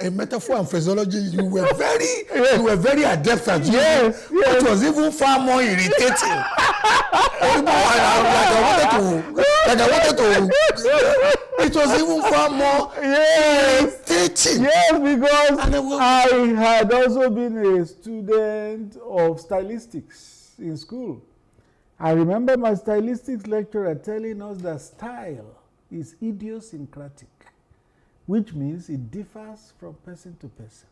a metaphor and phraseology you were very adept at using. Yes. It was even far more irritating. It was even far more irritating. Yes, because I had also been a student of stylistics in school. I remember my stylistics lecturer telling us that style is idiosyncratic, which means it differs from person to person.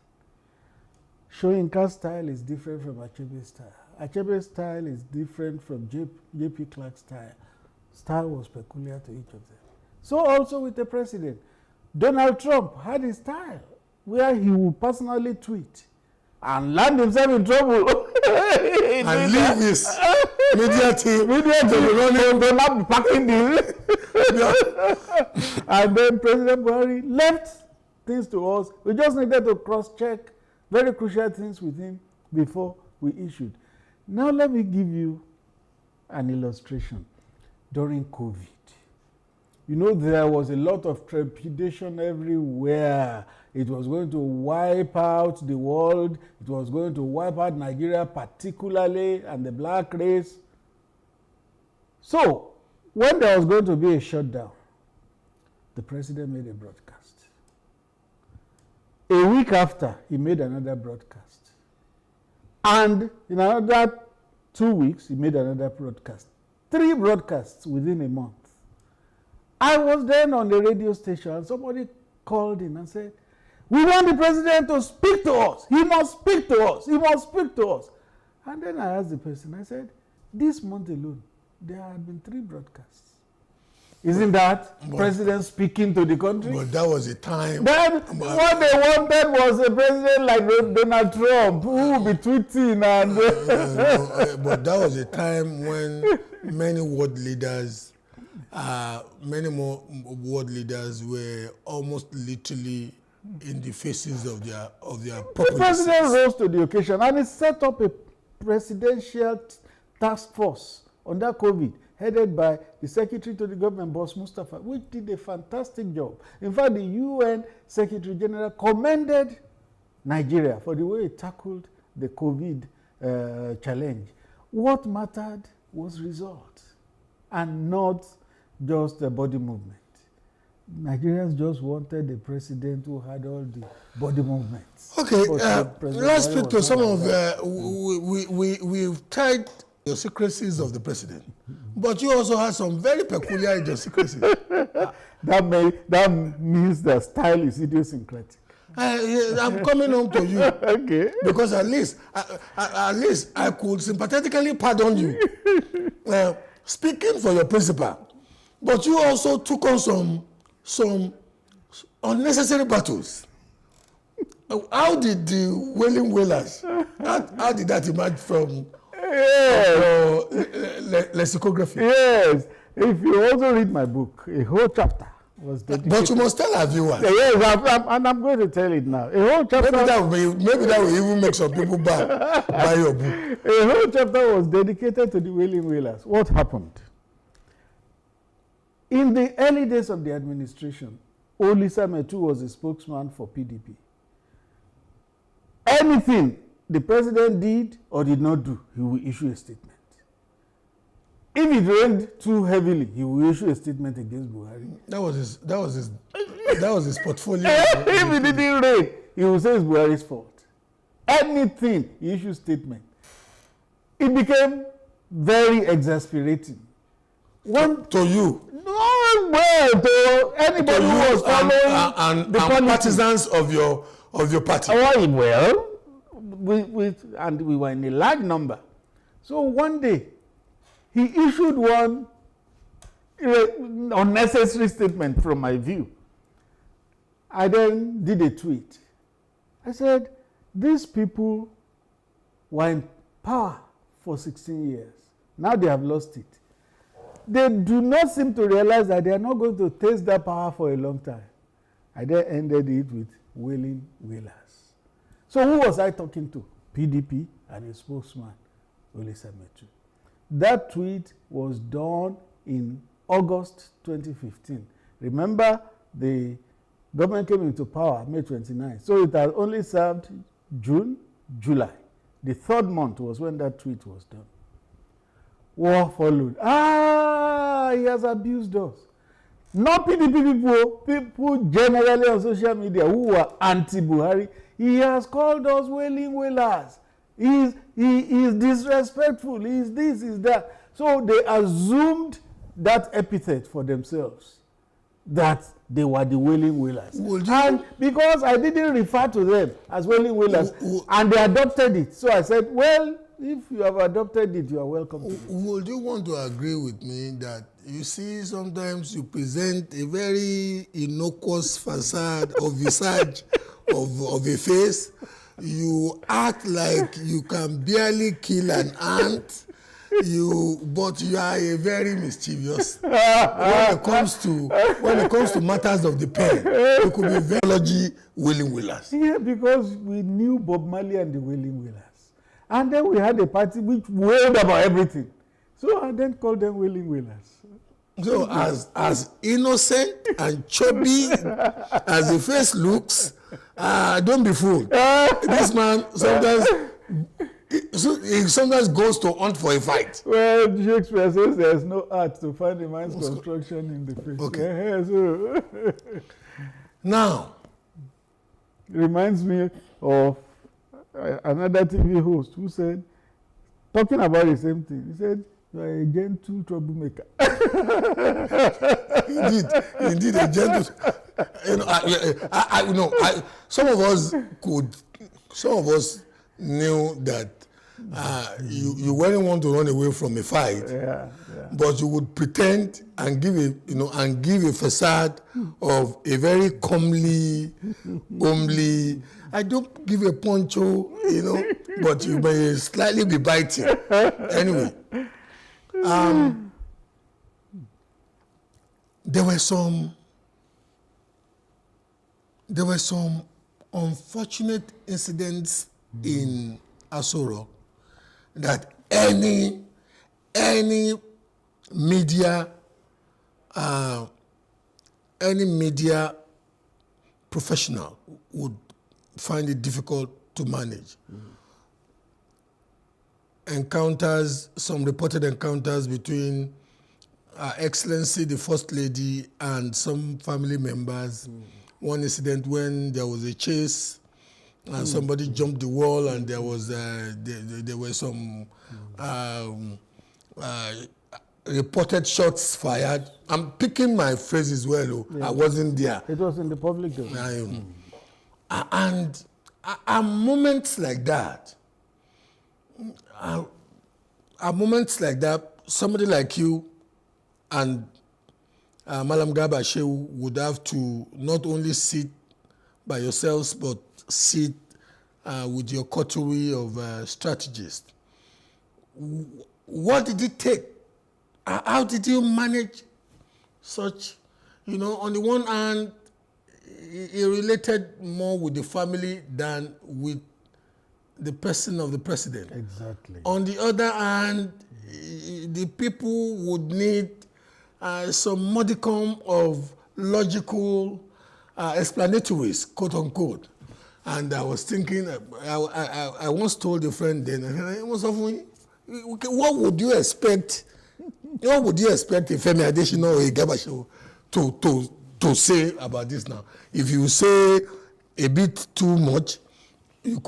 Soyinka's style is different from Achebe's style. Achebe's style is different from J.P. Clark's style. Style was peculiar to each of them. So also with the president. Donald Trump had his style where he would personally tweet and land himself in trouble. And leave his media team to not be packing this. And then President Buhari left things to us. We just needed to cross-check very crucial things with him before we issued. Now let me give you an illustration. During COVID, you know, there was a lot of trepidation everywhere. It was going to wipe out the world. It was going to wipe out Nigeria particularly, and the black race. So, when there was going to be a shutdown, the president made a broadcast. A week after, he made another broadcast. And in another 2 weeks, he made another broadcast. 3 broadcasts within a month. I was then on the radio station and somebody called in and said, "We want the president to speak to us. He must speak to us. He must speak to us." And then I asked the person, I said, "This month alone, there had been 3 broadcasts. Isn't that president speaking to the country?" But that was a time. Then what they wanted was a president like Donald Trump who would be tweeting and... But that was a time when many world leaders, many more world leaders were almost literally in the faces of their populace. The president rose to the occasion and he set up a presidential task force under COVID, headed by the Secretary to the Government, Boss Mustafa, which did a fantastic job. In fact, the UN Secretary General commended Nigeria for the way it tackled the COVID challenge. What mattered was result and not just the body movement. Nigerians just wanted a president who had all the body movements. Okay, let's speak to some of we've tried the idiosyncrasies of the president, but you also have some very peculiar idiosyncrasies. That means the style is idiosyncratic. I'm coming home to you. Okay. Because at least I could sympathetically pardon you. Speaking for your principal, but you also took on some unnecessary battles. How did the Wailing Wailers, how did that emerge from lexicography? Yes. If you also read my book, a whole chapter was dedicated. But you must tell our viewers. Yes, I'm going to tell it now. A whole chapter. Maybe that will even make some people buy your book. A whole chapter was dedicated to the Wailing Wailers. What happened? In the early days of the administration, Olisa Metu was a spokesman for PDP. Anything the president did or did not do, he will issue a statement. If it rained too heavily, he will issue a statement against Buhari. That was his portfolio. If it didn't rain, he will say it's Buhari's fault. Anything, he issues statement. It became very exasperating. To you? No, well, to anybody who was following and partisans of your party. Oh, well, we were in a large number. So one day, he issued one unnecessary statement from my view. I then did a tweet. I said, these people were in power for 16 years. Now they have lost it. They do not seem to realize that they are not going to taste that power for a long time. I then ended it with Wailing Wailers. So who was I talking to? PDP and a spokesman, Olisa Metu. That tweet was done in August 2015. Remember, the Government came into power May 29. So it has only served June, July. The third month was when that tweet was done. War followed. He has abused us. Not PDP people generally on social media who were anti-Buhari. He has called us wailing wailers. He is disrespectful. He is this, he is that. So they assumed that epithet for themselves, that they were the wailing wailers. And because I didn't refer to them as wailing wailers, and they adopted it. So I said, well, if you have adopted it, you are welcome to it. Would you want to agree with me that you see sometimes you present a very innocuous facade or visage of a face, you act like you can barely kill an ant, but you are a very mischievous. When it comes to matters of the pen, you could be very willing willers. Yeah, because we knew Bob Marley and the Wailing Wailers. And then we had a party which wailed about everything. So I then called them Wailing Wailers. So as innocent and chubby as the face looks, don't be fooled. This man sometimes goes to hunt for a fight. Well, Shakespeare says there's no art to find a man's construction in the face. Okay. So Now, reminds me of another TV host who said, talking about the same thing, he said, you are a gentle troublemaker. Indeed, a gentle. Some of us knew that you wouldn't want to run away from a fight, but you would pretend and give a facade of a very comely, homely. I don't give a poncho, but you may slightly be biting. Anyway, there were some unfortunate incidents in Aso Rock that any media professional would find it difficult to manage. Some reported encounters between Her Excellency the First Lady and some family members. One incident when there was a chase and somebody jumped the wall and there were some reported shots fired. I'm picking my phrases well. I wasn't there. It was in the public domain. And moments like that, somebody like you and Malam Garba Shehu would have to not only sit by yourselves, but sit with your coterie of strategists. What did it take? How did you manage such, on the one hand, it related more with the family than with the person of the president. Exactly. On the other hand, the people would need some modicum of logical explanatories, quote unquote. And I was thinking, I once told a friend then, what would you expect? What would you expect if Femi Adesina or Garba Shehu to say about this now? If you say a bit too much,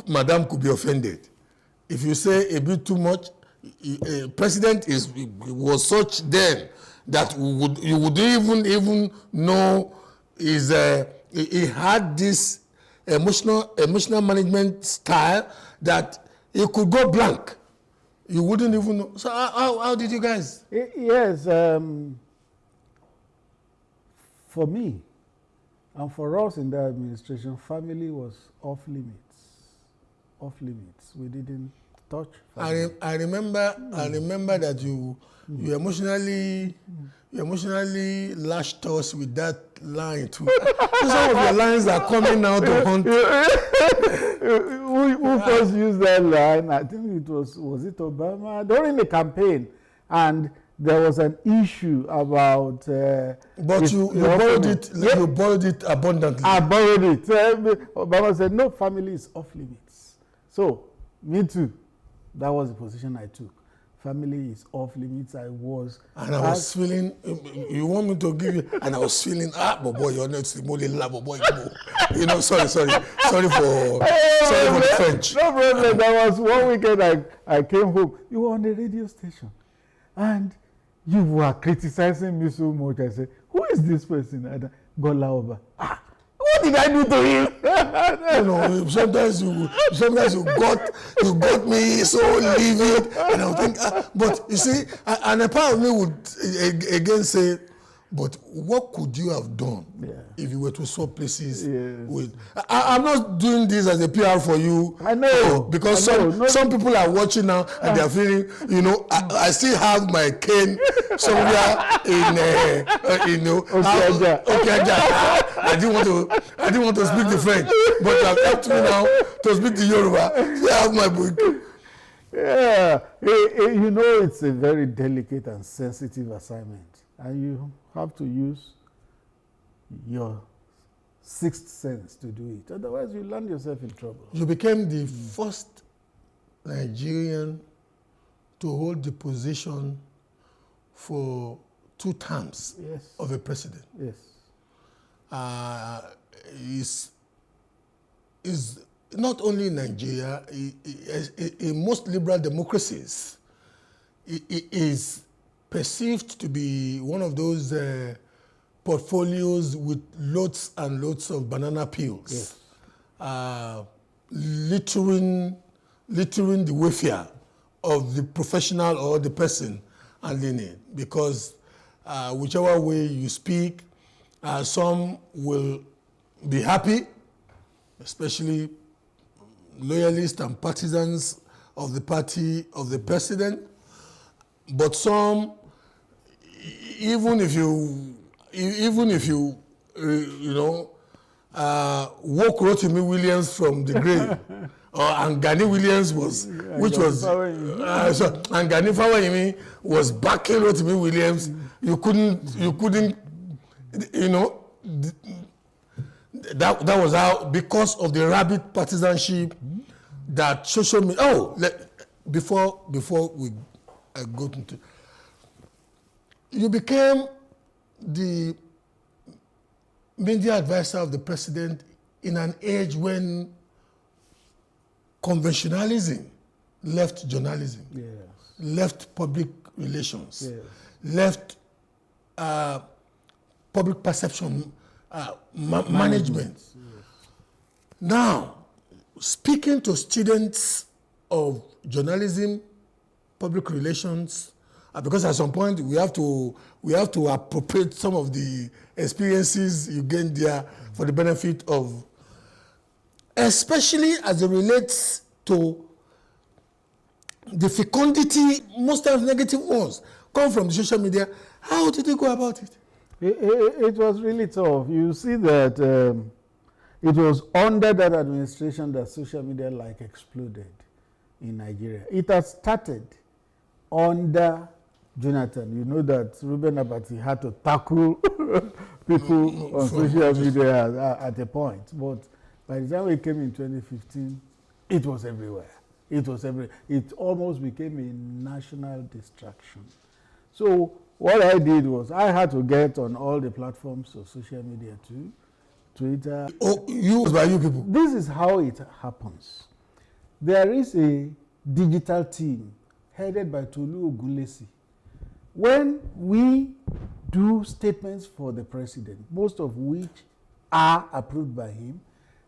Madam could be offended. If you say a bit too much, president was such then that you would even know he had this emotional management style that he could go blank. You wouldn't even know. So how did you guys? Yes, for me and for us in the administration, family was off limits. Off limits. We didn't touch family. I remember that you emotionally lashed us with that line too. Some of your lines are coming out to haunt. Who first used that line? I think it was it Obama during the campaign, and there was an issue about. But you borrowed it. You borrowed it abundantly. I borrowed it. Obama said no, family is off limits. So me too. That was the position I took. Family is off limits. I was. And I was feeling. You want me to give you? And I was feeling. But boy, you're not Simone Labo boy. You know. Sorry for the French. No problem. There was one weekend I came home. You were on the radio station, and you were criticizing me so much. I said, "Who is this person?" And Gola Oba. What did I do to him? You know, sometimes you got me so livid, and I would think, but you see, and a part of me would again say, but what could you have done if you were to swap places with? I'm not doing this as a PR for you. I know. Because some people are watching now and they're feeling, you know, I still have my cane somewhere in Okinawa. I didn't want to speak the French, but you have helped me now to speak the Yoruba. So I have my book. Yeah, you know, it's a very delicate and sensitive assignment, and you have to use your sixth sense to do it. Otherwise, you land yourself in trouble. You became the first Nigerian to hold the position for 2 terms of a president. Yes. Is not only in Nigeria, in most liberal democracies, it is perceived to be one of those portfolios with loads and loads of banana peels, littering the welfare of the professional or the person handling it. Because whichever way you speak, some will be happy, especially loyalists and partisans of the party of the president. But some, even if you woke Rotimi Williams from the grave, and Gani Williams and Gani Fawayimi was backing Rotimi Williams. You couldn't, you know, that was how, because of the rabid partisanship that social media. Before we go into, you became the media advisor of the president in an age when conventionalism left journalism, left public relations, left public perception management. Now, speaking to students of journalism, public relations, because at some point we have to appropriate some of the experiences you gain there for the benefit of, especially as it relates to the fecundity, most times negative ones, come from the social media. How did you go about it? It was really tough. You see that it was under that administration that social media exploded in Nigeria. It has started under Jonathan. You know that Reuben Abati had to tackle people on social media at a point. But by the time we came in 2015, it was everywhere. It almost became a national distraction. So what I did was I had to get on all the platforms of social media too, Twitter. Used by you people. This is how it happens. There is a digital team headed by Tolu Ogunlesi. When we do statements for the president, most of which are approved by him,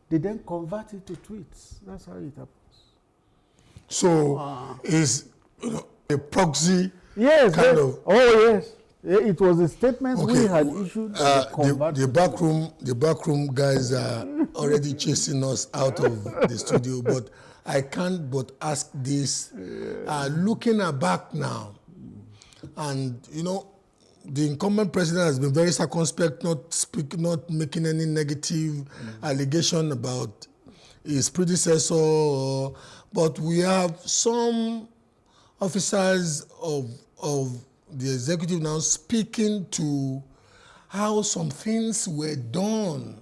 they then convert it to tweets. That's how it happens. So is a proxy kind of. Oh yes, it was the statements we had issued. The backroom guys are already chasing us out of the studio, but I can't but ask this. Looking back now, and the incumbent president has been very circumspect, not making any negative allegation about his predecessor, but we have some officers of the executive now speaking to how some things were done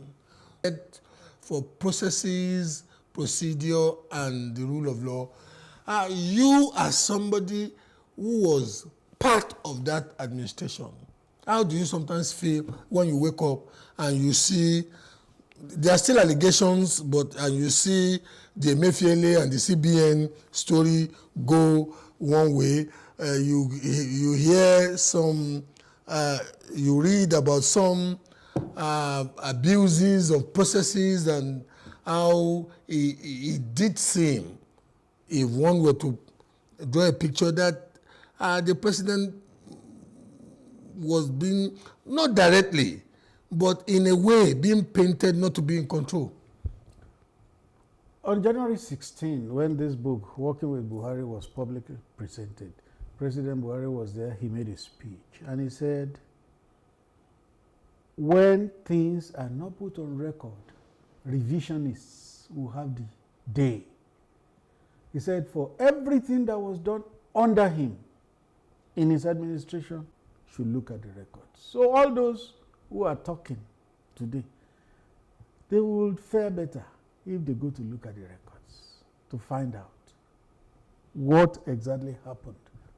for processes, procedure, and the rule of law. You, as somebody who was part of that administration, how do you sometimes feel when you wake up and you see there are still allegations, and you see the Emefiele and the CBN story go one way? You hear some, you read about some abuses of processes and how it did seem, if one were to draw a picture, that the president was being, not directly, but in a way being painted not to be in control. On January 16, when this book, Working with Buhari, was publicly presented, President Buhari was there, he made a speech, and he said, when things are not put on record, revisionists will have the day. He said, for everything that was done under him in his administration, should look at the records. So all those who are talking today, they will fare better if they go to look at the records to find out what exactly happened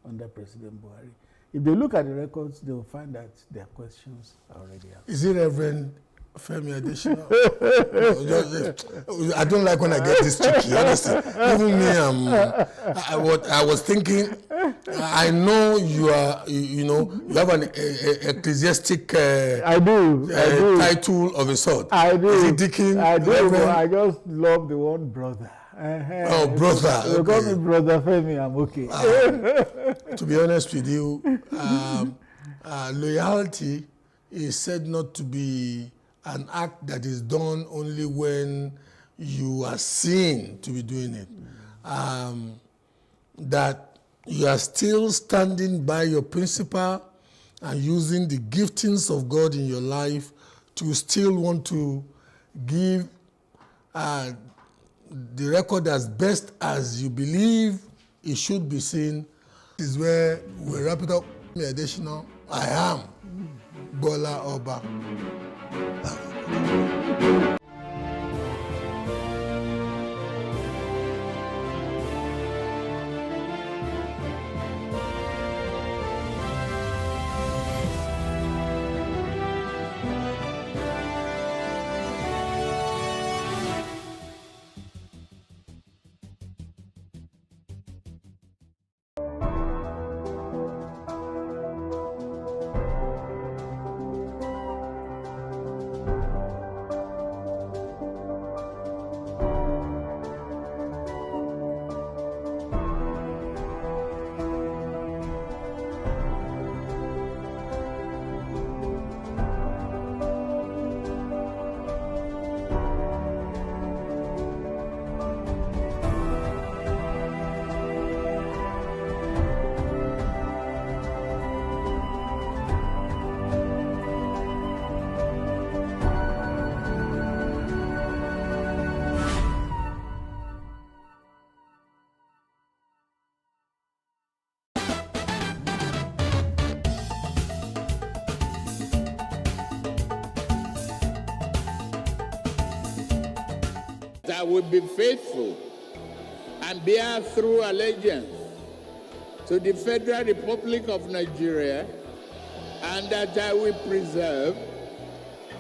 under President Buhari. If they look at the records, they will find that their questions are already answered. Is it Reverend Femi Adesina? I don't like when I get this tricky, honestly. Even me, I was thinking, I know you are, you have an ecclesiastic title of a sort. I do. Is it Deacon? I do, Reverend? but I just love the one brother. Oh, brother. You call me Brother Femi, I'm okay. To be honest with you, loyalty is said not to be an act that is done only when you are seen to be doing it. That you are still standing by your principle and using the giftings of God in your life to still want to give the record as best as you believe it should be seen. This is where we wrap it up. Additional, I am Bola Oba. I will be faithful and bear true allegiance to the Federal Republic of Nigeria, and that I will preserve,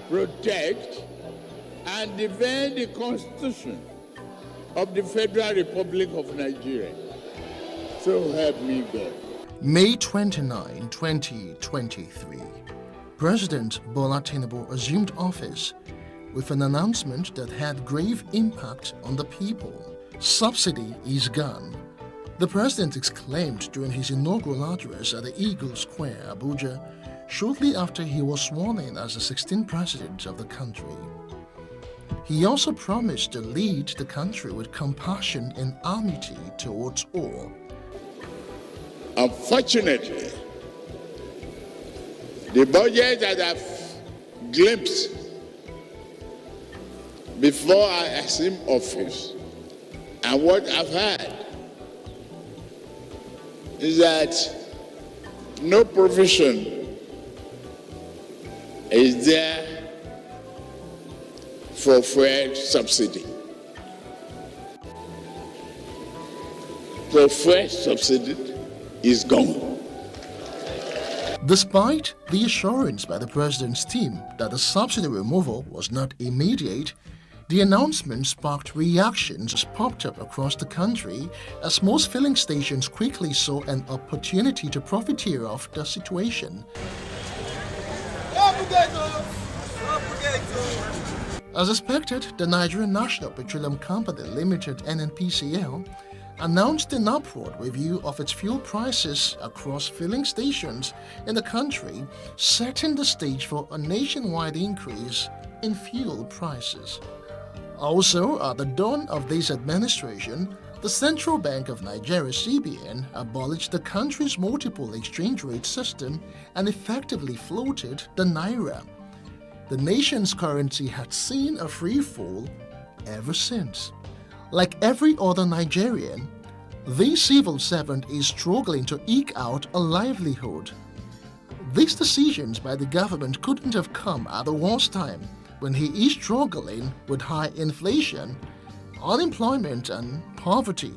protect, and defend the Constitution of the Federal Republic of Nigeria. So help me God. May 29, 2023, President Bola Tinubu assumed office with an announcement that had grave impact on the people. Subsidy is gone. The president exclaimed during his inaugural address at the Eagle Square, Abuja, shortly after he was sworn in as the 16th president of the country. He also promised to lead the country with compassion and amity towards all. Unfortunately, the budget that I've glimpsed before I assume office and what I've heard is that no provision is there for fuel subsidy. The fuel subsidy is gone. Despite the assurance by the president's team that the subsidy removal was not immediate, the announcement sparked reactions as popped up across the country as most filling stations quickly saw an opportunity to profiteer off the situation. As expected, the Nigerian National Petroleum Company Limited (NNPCL) announced an upward review of its fuel prices across filling stations in the country, setting the stage for a nationwide increase in fuel prices. Also, at the dawn of this administration, the Central Bank of Nigeria (CBN) abolished the country's multiple exchange rate system and effectively floated the naira. The nation's currency had seen a free fall ever since. Like every other Nigerian, the civil servant is struggling to eke out a livelihood. These decisions by the government couldn't have come at the worst time, when he is struggling with high inflation, unemployment and poverty.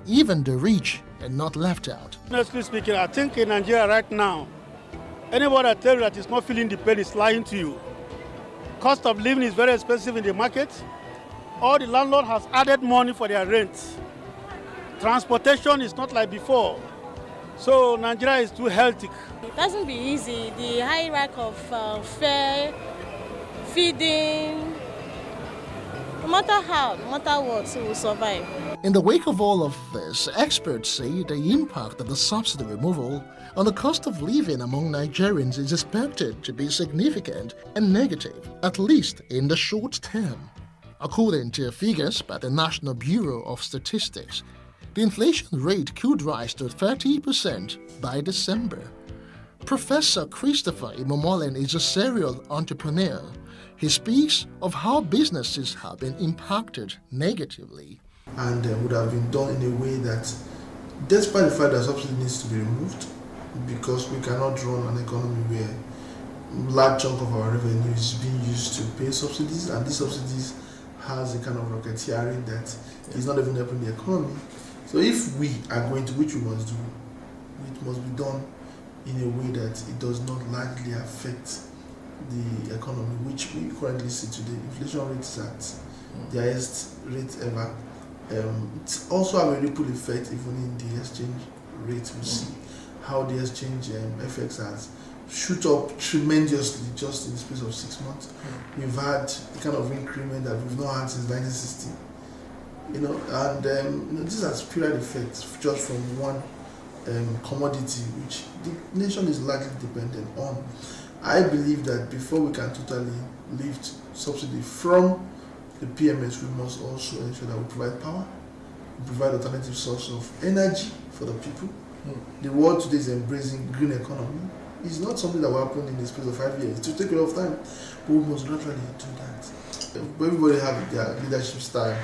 Even the rich are not left out. Honestly speaking, I think in Nigeria right now, anybody that tells you that is not feeling the pain is lying to you. Cost of living is very expensive in the market. All the landlord has added money for their rent. Transportation is not like before. So Nigeria is too hectic. It doesn't be easy. The hierarchy of fare, feeding, no matter how, no matter what, we will survive. In the wake of all of this, experts say the impact of the subsidy removal on the cost of living among Nigerians is expected to be significant and negative, at least in the short term. According to figures by the National Bureau of Statistics, the inflation rate could rise to 30% by December. Professor Christopher Imomolin is a serial entrepreneur. He speaks of how businesses have been impacted negatively. And would have been done in a way that, despite the fact that subsidy needs to be removed, because we cannot run an economy where a large chunk of our revenue is being used to pay subsidies, and these subsidies has a kind of racketeering that is not even helping the economy. So if we are going to, which we must do, it must be done in a way that it does not largely affect the economy, which we currently see today. Inflation rate is at the highest rate ever. It also have a ripple effect even in the exchange rate. We see how the exchange FX has shoot up tremendously just in the space of 6 months. We've had the kind of increment that we've not had since 1960. And this has period effects just from one commodity which the nation is largely dependent on. I believe that before we can totally lift subsidy from the PMS, we must also ensure that we provide power, we provide alternative source of energy for the people. The world today is embracing green economy. It's not something that will happen in the space of 5 years. It will take a lot of time, but we must gradually do that. Everybody have their leadership style.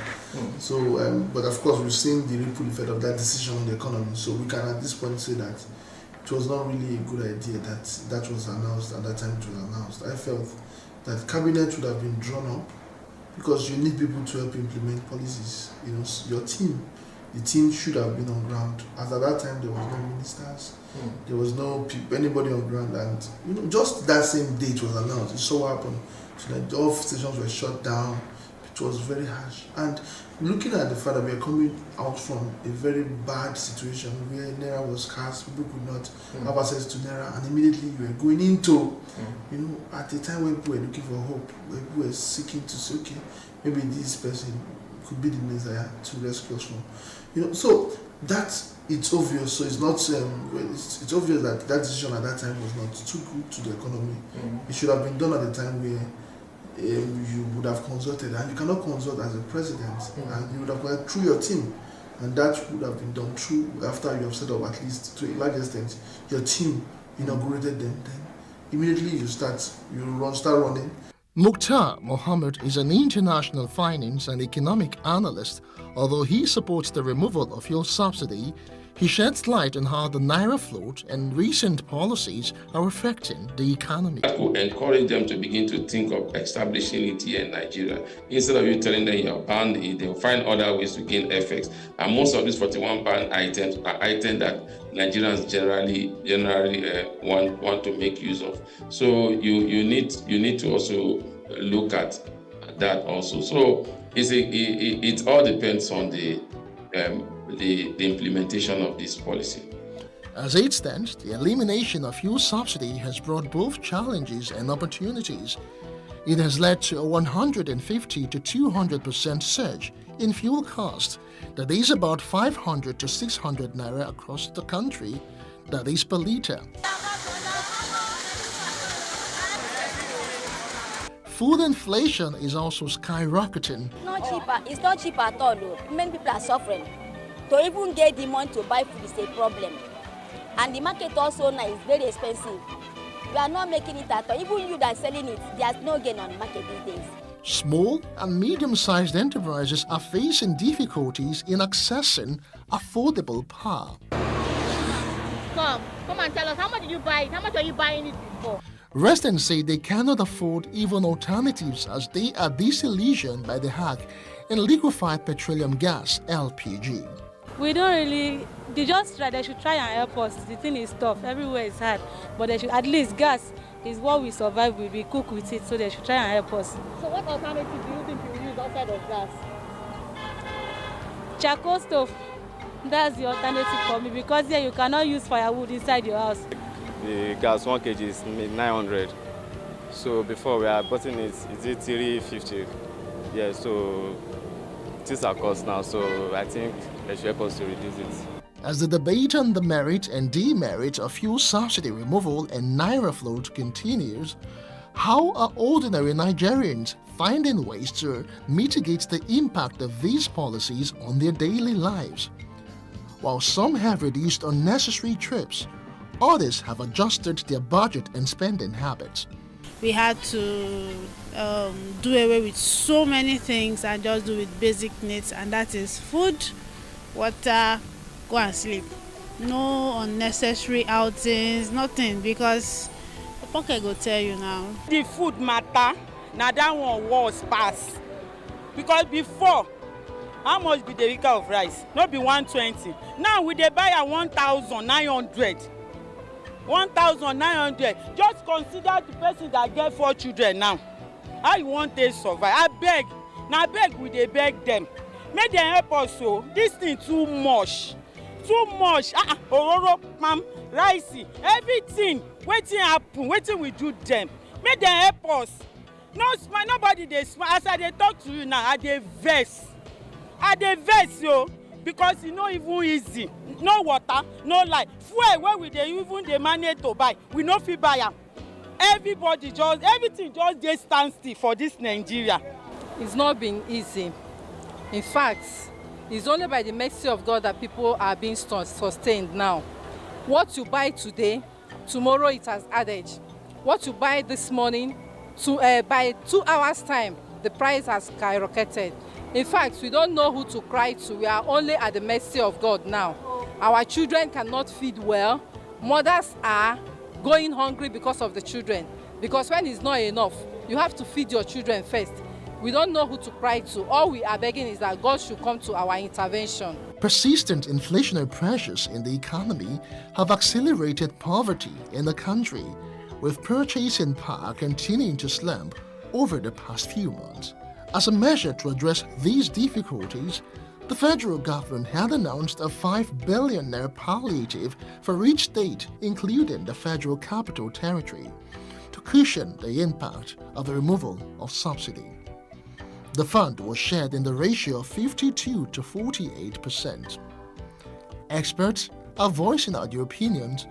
So, but of course, we've seen the ripple effect of that decision on the economy. So we can at this point say that it was not really a good idea that was announced at that time it was announced. I felt that cabinet would have been drawn up because you need people to help implement policies. Your team, the team should have been on ground. As at that time, there was no ministers, there was no anybody on ground, and just that same day it was announced. It so happened that all stations were shut down. It was very harsh. And looking at the fact that we are coming out from a very bad situation where Naira was scarce, people could not have access to Naira, and immediately you were going into, at a time when people were looking for hope, where people were seeking to say, okay, maybe this person could be the Messiah to rescue us from. So that it's obvious. So it's not. It's obvious that decision at that time was not too good to the economy. It should have been done at a time where you would have consulted, and you cannot consult as a president, and you would have gone through your team, and that would have been done through after you have set up at least to a large extent your team inaugurated them. Then immediately you start running. Mukhtar Mohammed is an international finance and economic analyst. Although he supports the removal of fuel subsidy, He sheds light on how the Naira float and recent policies are affecting the economy. That will encourage them to begin to think of establishing it here in Nigeria. Instead of you telling them you're banned, they'll find other ways to gain FX. And most of these 41 banned items are items that Nigerians generally want to make use of. So you need to also look at that also. So it all depends on the implementation of this policy. As it stands, the elimination of fuel subsidy has brought both challenges and opportunities. It has led to a 150 to 200% surge in fuel cost, that is about 500 to 600 naira across the country, that is per litre. Food inflation is also skyrocketing. It's not cheap at all. Though. Many people are suffering. To even get the money to buy food is a problem. And the market also now is very expensive. We are not making it at all. Even you that are selling it, there's no gain on the market these days. Small and medium-sized enterprises are facing difficulties in accessing affordable power. Come and tell us, how much did you buy it? How much are you buying it for? Residents say they cannot afford even alternatives as they are disillusioned by the hack in liquefied petroleum gas, LPG. We don't really, they should try and help us. The thing is tough, everywhere is hard. But they should, at least gas is what we survive with, we cook with it, so they should try and help us. So what alternative do you think you will use outside of gas? Charcoal stove, that's the alternative for me, because here you cannot use firewood inside your house. The gas 1 kg is 900. So before we are buying it, is it 350? Yeah, so things are cost now, so I think they should help us to reduce it. As the debate on the merit and demerit of fuel subsidy removal and Naira float continues, how are ordinary Nigerians finding ways to mitigate the impact of these policies on their daily lives? While some have reduced unnecessary trips, others have adjusted their budget and spending habits. We had to do away with so many things and just do with basic needs, and that is food, water, go and sleep. No unnecessary outings, nothing, because the pocket go tell you now. The food matter, now that one was pass. Because before, how much be the litre of rice? Not be 120. Now we dey buy at 1,900. 1,900. Just consider the person that get 4 children now. How you want to survive? I beg. Now beg we dey beg them. Make them help us so. This thing too much. Too much. Ororo, ma'am, rice, everything. Wetin happen? Wetin we do them? Make them help us. No smile, nobody dey smile. As I dey talk to you now, I dey vex. Yo. Because e no even easy. No water, no light. Fuel wey we dey even dey manage to buy, we no fit buy am. Everything just dey stand still for this Nigeria. It's not been easy. In fact, it's only by the mercy of God that people are being sustained now. What you buy today, tomorrow it has added. What you buy this morning, by 2 hours time, the price has skyrocketed. In fact, we don't know who to cry to. We are only at the mercy of God now. Our children cannot feed well. Mothers are going hungry because of the children. Because when it's not enough, you have to feed your children first. We don't know who to cry to. All we are begging is that God should come to our intervention. Persistent inflationary pressures in the economy have accelerated poverty in the country, with purchasing power continuing to slump over the past few months. As a measure to address these difficulties, the federal government had announced a 5 billion naira palliative for each state, including the Federal Capital Territory, to cushion the impact of the removal of subsidy. The fund was shared in the ratio of 52 to 48%. Experts are voicing out their opinions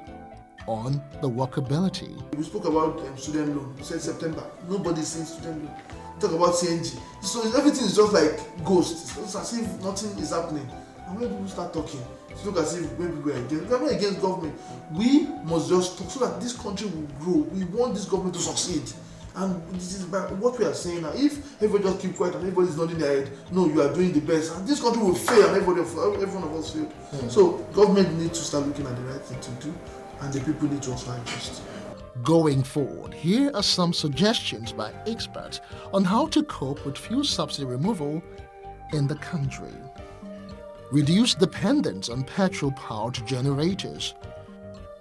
on the workability. We spoke about student loan. We said September. Nobody's saying student loan. Talk about CNG. So everything is just like ghost. It's as if nothing is happening. And when people start talking, it's look as if maybe we're against government. We must just talk so that this country will grow. We want this government to succeed. And this is what we are saying now. If everybody just keep quiet and everybody is nodding their head, no, you are doing the best, and this country will fail and every one of us failed. So government needs to start looking at the right thing to do, and the people need to also adjust. Going forward, here are some suggestions by experts on how to cope with fuel subsidy removal in the country. Reduce dependence on petrol-powered generators.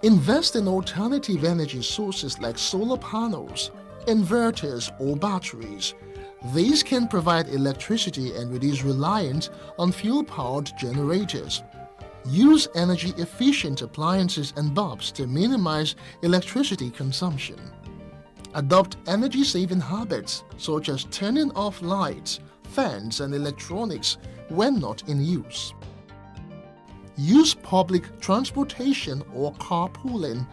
Invest in alternative energy sources like solar panels, inverters, or batteries. These can provide electricity and reduce reliance on fuel-powered generators. Use energy-efficient appliances and bulbs to minimize electricity consumption. Adopt energy-saving habits such as turning off lights, fans, and electronics when not in use. Use public transportation or carpooling.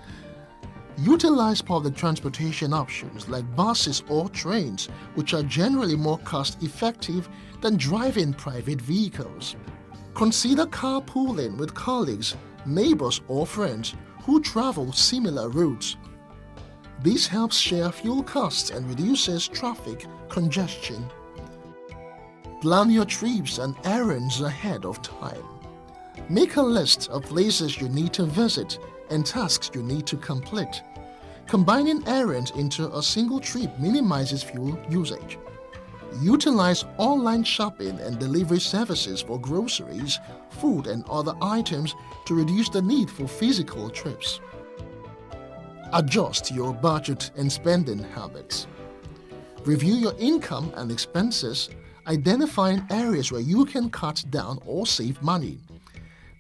Utilize public transportation options like buses or trains, which are generally more cost-effective than driving private vehicles. Consider carpooling with colleagues, neighbors, or friends who travel similar routes. This helps share fuel costs and reduces traffic congestion. Plan your trips and errands ahead of time. Make a list of places you need to visit and tasks you need to complete. Combining errands into a single trip minimizes fuel usage. Utilize online shopping and delivery services for groceries, food, and other items to reduce the need for physical trips. Adjust your budget and spending habits. Review your income and expenses, identifying areas where you can cut down or save money.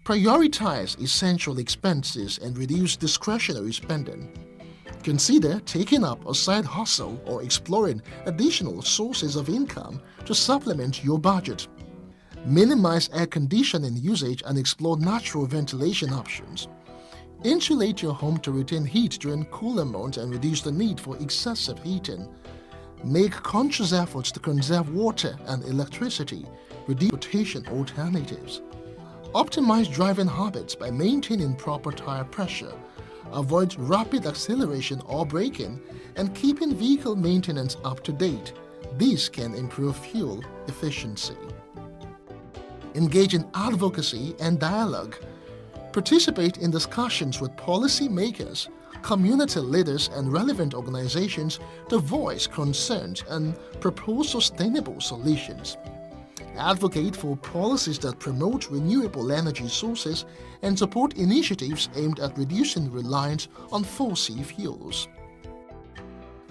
Prioritize essential expenses and reduce discretionary spending. Consider taking up a side hustle or exploring additional sources of income to supplement your budget. Minimize air conditioning usage and explore natural ventilation options. Insulate your home to retain heat during cooler months and reduce the need for excessive heating. Make conscious efforts to conserve water and electricity, reduce transportation alternatives. Optimize driving habits by maintaining proper tire pressure. Avoid rapid acceleration or braking, and keeping vehicle maintenance up to date. This can improve fuel efficiency. Engage in advocacy and dialogue. Participate in discussions with policymakers, community leaders, and relevant organizations to voice concerns and propose sustainable solutions. Advocate for policies that promote renewable energy sources and support initiatives aimed at reducing reliance on fossil fuels.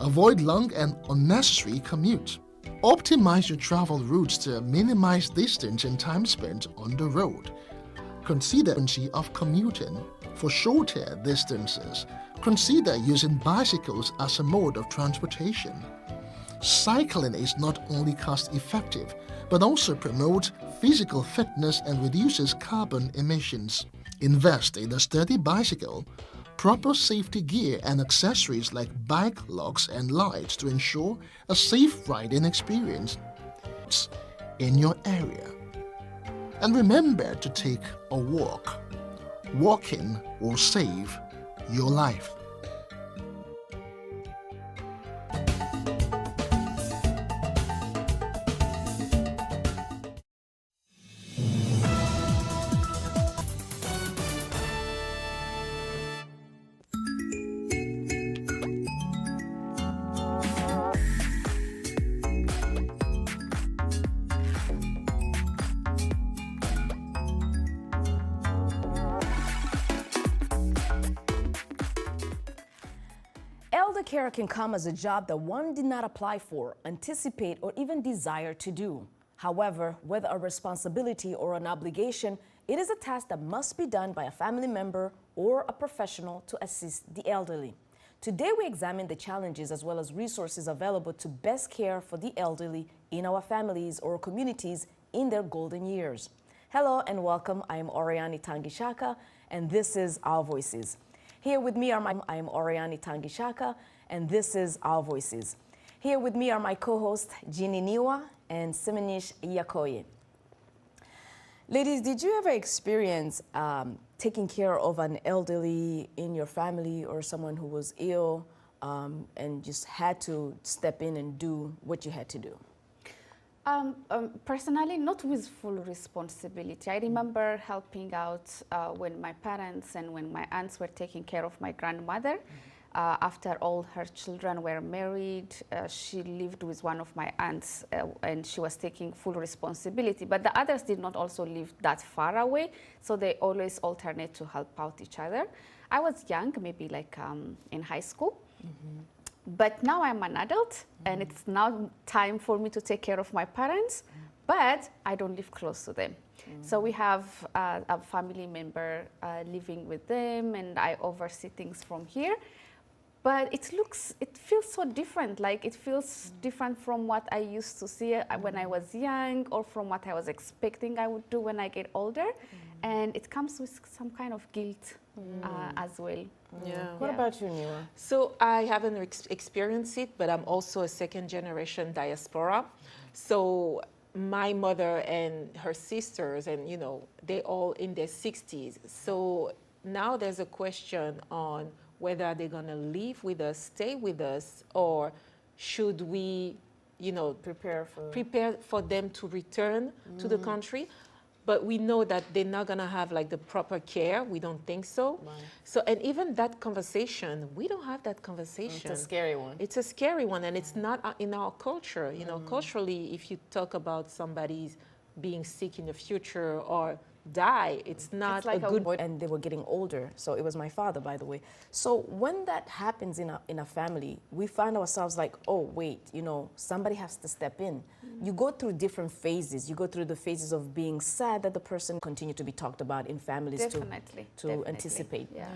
Avoid long and unnecessary commute. Optimize your travel routes to minimize distance and time spent on the road. Consider the frequency of commuting. For shorter distances, consider using bicycles as a mode of transportation. Cycling is not only cost-effective, but also promotes physical fitness and reduces carbon emissions. Invest in a sturdy bicycle, proper safety gear, and accessories like bike locks and lights to ensure a safe riding experience in your area. And remember to take a walk. Walking will save your life. Elder care can come as a job that one did not apply for, anticipate, or even desire to do. However, whether a responsibility or an obligation, it is a task that must be done by a family member or a professional to assist the elderly. Today, we examine the challenges as well as resources available to best care for the elderly in our families or communities in their golden years. Hello and welcome. I am Oriani Tangishaka, and this is Our Voices. Here with me are I am Oriani Tangishaka, and this is Our Voices. Here with me are my co-hosts, Ginny Niwa and Simonish Yakoye. Ladies, did you ever experience taking care of an elderly in your family or someone who was ill? and just had to step in and do what you had to do? Personally, not with full responsibility. I remember helping out when my parents and when my aunts were taking care of my grandmother. After all her children were married, she lived with one of my aunts and she was taking full responsibility. But the others did not also live that far away, so they always alternate to help out each other. I was young, maybe like in high school. But now I'm an adult, and it's now time for me to take care of my parents, but I don't live close to them. So we have a family member living with them, and I oversee things from here. But it feels so different. Like it feels different from what I used to see when I was young, or from what I was expecting I would do when I get older. And it comes with some kind of guilt as well. Yeah. What about you, Niwa? So I haven't experienced it, but I'm also a second-generation diaspora. So my mother and her sisters, and you know, they all in their 60s. So now there's a question on whether they're gonna live with us, stay with us, or should we, you know, prepare for them to return to the country. But we know that they're not gonna have like the proper care. We don't think so. Right. So, and even that conversation, we don't have that conversation. It's a scary one. It's a scary one, and it's not in our culture. You know, culturally, if you talk about somebody being sick in the future or die, it's not like a good. And they were getting older, so it was my father, by the way. So when that happens in a family, we find ourselves like, oh wait, you know, somebody has to step in. You go through different phases. You go through the phases of being sad that the person continue to be talked about in families Definitely. to anticipate. Yeah.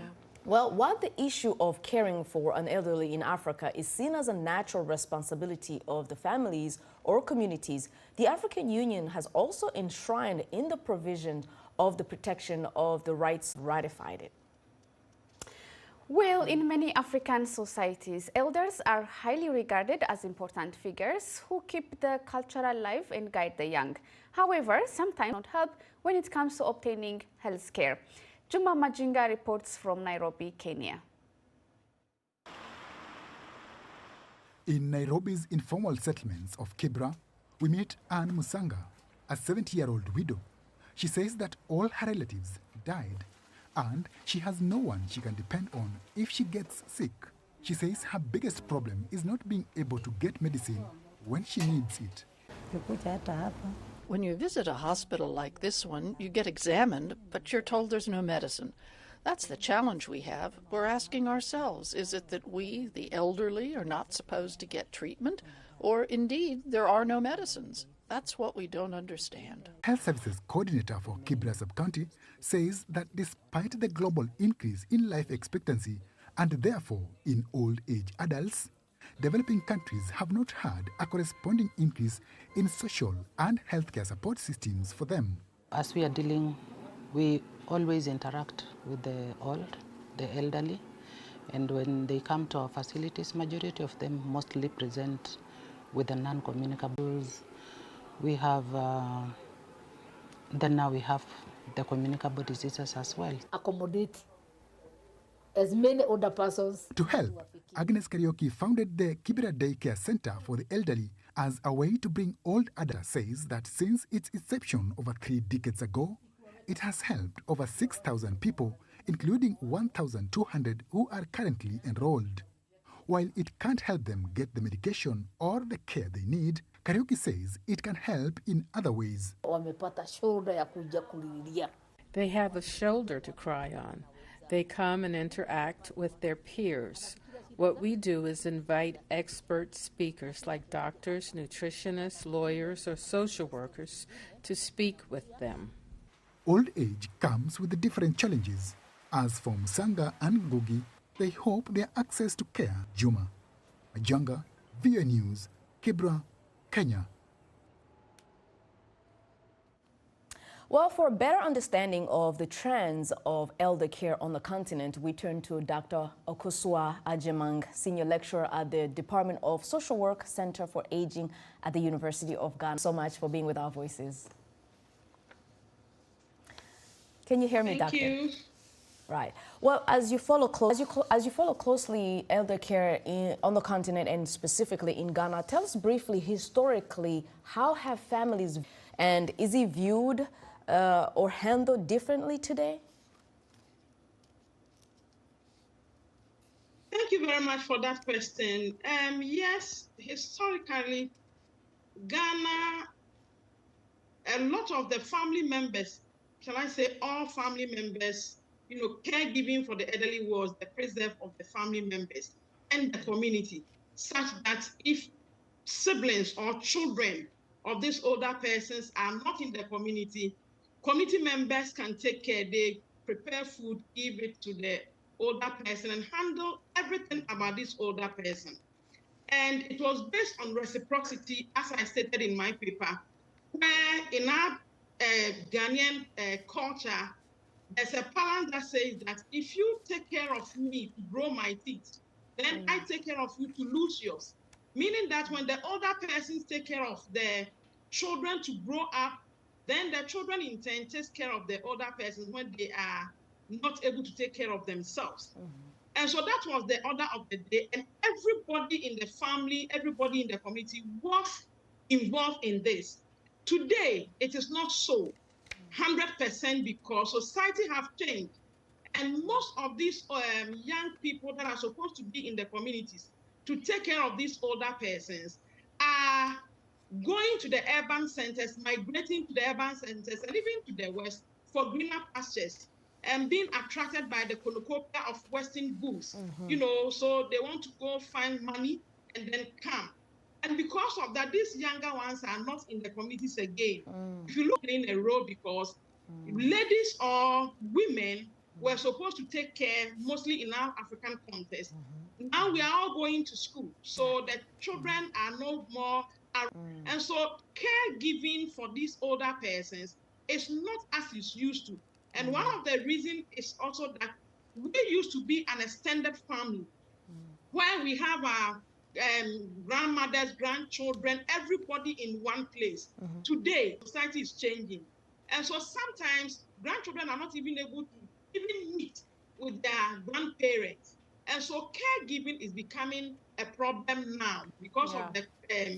Well, while the issue of caring for an elderly in Africa is seen as a natural responsibility of the families or communities, the African Union has also enshrined in the provision of the protection of the rights ratified it. Well, in many African societies, elders are highly regarded as important figures who keep the culture alive and guide the young. However, sometimes not help when it comes to obtaining health care. Juma Majinga reports from Nairobi, Kenya. In Nairobi's informal settlements of Kibra, we meet Anne Musanga, a 70-year-old widow. She says that all her relatives died, and she has no one she can depend on if she gets sick. She says her biggest problem is not being able to get medicine when she needs it. When you visit a hospital like this one, you get examined, but you're told there's no medicine. That's the challenge we have. We're asking ourselves, is it that we, the elderly, are not supposed to get treatment? Or indeed, there are no medicines? That's what we don't understand. Health Services Coordinator for Kibra Sub-County says that despite the global increase in life expectancy and therefore in old age adults, developing countries have not had a corresponding increase in social and healthcare support systems for them. As we are dealing, we always interact with the old, the elderly, and when they come to our facilities, majority of them mostly present with the non-communicables. We have, then now we have the communicable diseases as well. Accommodate as many older persons. To help, Agnes Karaoke founded the Kibra Daycare Center for the Elderly as a way to bring old adults. Says that since its inception over 3 decades ago, it has helped over 6,000 people, including 1,200 who are currently enrolled. While it can't help them get the medication or the care they need, Karaoke says it can help in other ways. They have a shoulder to cry on. They come and interact with their peers. What we do is invite expert speakers like doctors, nutritionists, lawyers, or social workers to speak with them. Old age comes with different challenges. As for Musanga and Ngugi, they hope their access to care. Juma Majanga, VOA News, Kibra, Kenya. Well, for a better understanding of the trends of elder care on the continent, we turn to Dr. Okosua Ajemang, Senior Lecturer at the Department of Social Work, Center for Aging at the University of Ghana. So much for being with Our Voices. Can you hear me, Doctor? Thank you. Right. Well, as you follow closely elder care on the continent and specifically in Ghana, tell us briefly, historically, how have families, and is it viewed or handled differently today? Thank you very much for that question. Yes, historically, Ghana, a lot of the family members, shall I say all family members, caregiving for the elderly was the preserve of the family members and the community, such that if siblings or children of these older persons are not in the community, committee members can take care. They prepare food, give it to the older person and handle everything about this older person. And it was based on reciprocity, as I stated in my paper, where in our Ghanaian culture, there's a balance that says that if you take care of me to grow my teeth, then I take care of you to lose yours. Meaning that when the older persons take care of their children to grow up, then the children in turn takes care of the older persons when they are not able to take care of themselves. And so that was the order of the day. And everybody in the family, everybody in the community was involved in this. Today, it is not so 100% because society have changed. And most of these young people that are supposed to be in the communities to take care of these older persons are going to the urban centers, migrating to the urban centers, and even to the west for greener pastures, and being attracted by the cornucopia of Western goods. So they want to go find money and then come. And because of that, these younger ones are not in the communities again. If you look in a row, because ladies or women were supposed to take care, mostly in our African context. Now we are all going to school, so the children are no more around. And so caregiving for these older persons is not as it's used to. And one of the reasons is also that we used to be an extended family, where we have our grandmothers, grandchildren, everybody in one place. Today, society is changing. And so sometimes grandchildren are not even able to even meet with their grandparents. And so caregiving is becoming a problem now because of the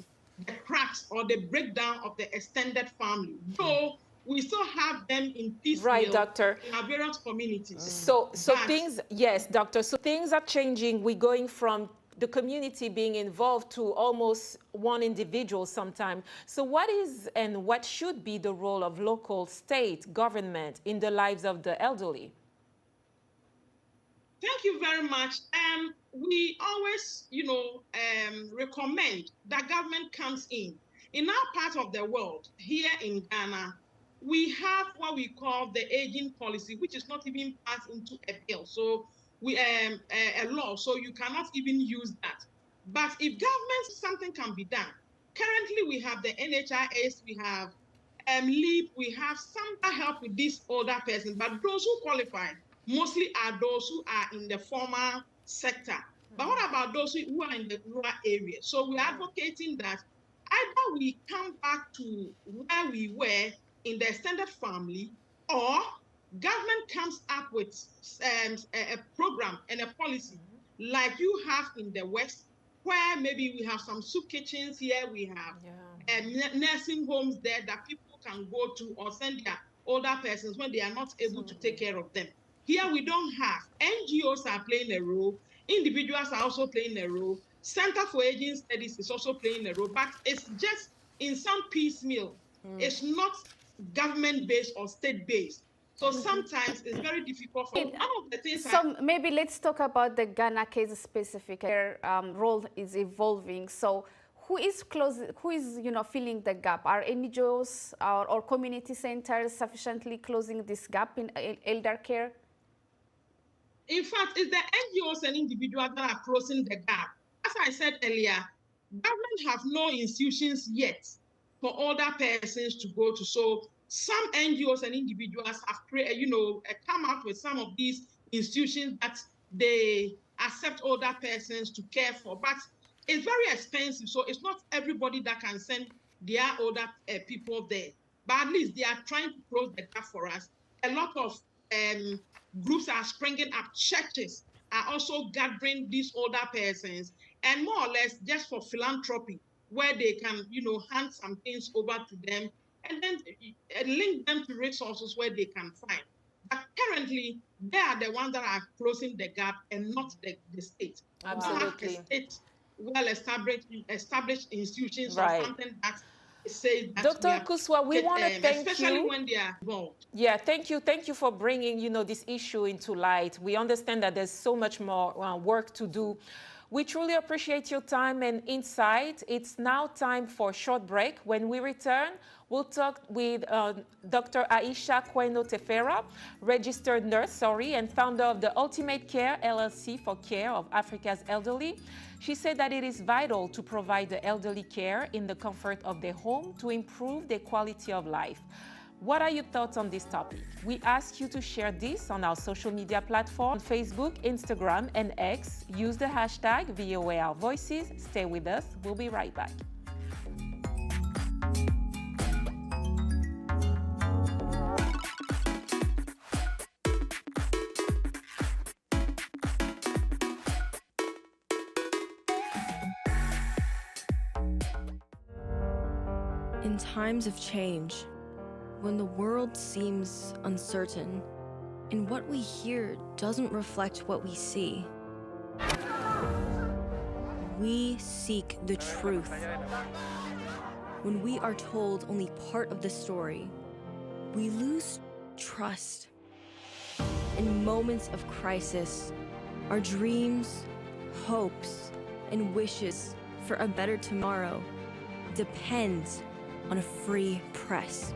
cracks or the breakdown of the extended family. So we still have them in piecemeal, right, Doctor, in our various communities. So things, yes, Doctor. So things are changing. We're going from the community being involved to almost one individual sometimes. So what is and what should be the role of local, state, government in the lives of the elderly? Thank you very much. We always, recommend that government comes in. In our part of the world, here in Ghana, we have what we call the aging policy, which is not even passed into a bill. So we a law, so you cannot even use that. But if government, something can be done. Currently, we have the NHIS, we have LEAP, we have some that help with this older person, but those who qualify mostly are those who are in the formal sector. But what about those who are in the rural area? So we're advocating that either we come back to where we were in the extended family, or government comes up with a program and a policy like you have in the West, where maybe we have some soup kitchens here, we have nursing homes there that people can go to or send their older persons when they are not able to take care of them. Here we don't have. NGOs are playing a role. Individuals are also playing a role. Center for Aging Studies is also playing a role, but it's just in some piecemeal. It's not government-based or state-based. So sometimes it's very difficult for one of the things. So maybe let's talk about the Ghana case specific. Their role is evolving. So who is filling the gap? Are NGOs or community centers sufficiently closing this gap in elder care? In fact, it's the NGOs and individuals that are closing the gap. As I said earlier, government have no institutions yet for older persons to go to. So some NGOs and individuals have come out with some of these institutions that they accept older persons to care for. But it's very expensive, so it's not everybody that can send their older people there. But at least they are trying to close the gap for us. A lot of groups are springing up. Churches are also gathering these older persons, and more or less just for philanthropy, where they can, hand some things over to them and then link them to resources where they can find. But currently, they are the ones that are closing the gap and not the state. Absolutely. We have a state well-established institutions Right. or something that says that Dr. Kuswa, we want to thank you. especially when they are involved. Yeah, thank you. Thank you for bringing, this issue into light. We understand that there's so much more work to do. We truly appreciate your time and insight. It's now time for a short break. When we return, we'll talk with Dr. Aisha Kwenu Tefera, registered nurse, and founder of the Ultimate Care LLC for care of Africa's elderly. She said that it is vital to provide the elderly care in the comfort of their home to improve their quality of life. What are your thoughts on this topic? We ask you to share this on our social media platforms, Facebook, Instagram, and X. Use the hashtag VOA Our Voices. Stay with us. We'll be right back. In times of change, when the world seems uncertain and what we hear doesn't reflect what we see, we seek the truth. When we are told only part of the story, we lose trust. In moments of crisis, our dreams, hopes, and wishes for a better tomorrow depends on a free press.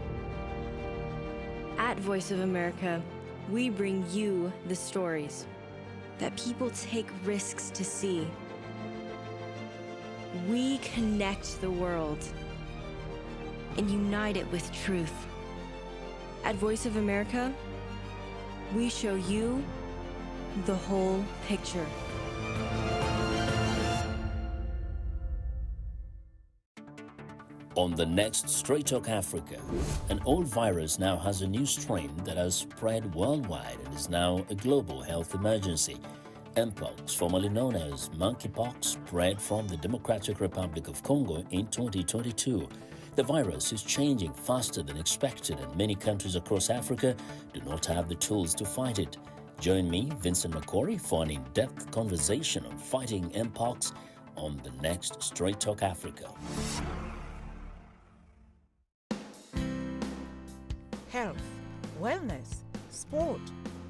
At Voice of America, we bring you the stories that people take risks to see. We connect the world and unite it with truth. At Voice of America, we show you the whole picture. On the next Straight Talk Africa, an old virus now has a new strain that has spread worldwide and is now a global health emergency. Mpox, formerly known as monkeypox, spread from the Democratic Republic of Congo in 2022. The virus is changing faster than expected, and many countries across Africa do not have the tools to fight it. Join me, Vincent McCory, for an in-depth conversation on fighting Mpox on the next Straight Talk Africa. Health, wellness, sport,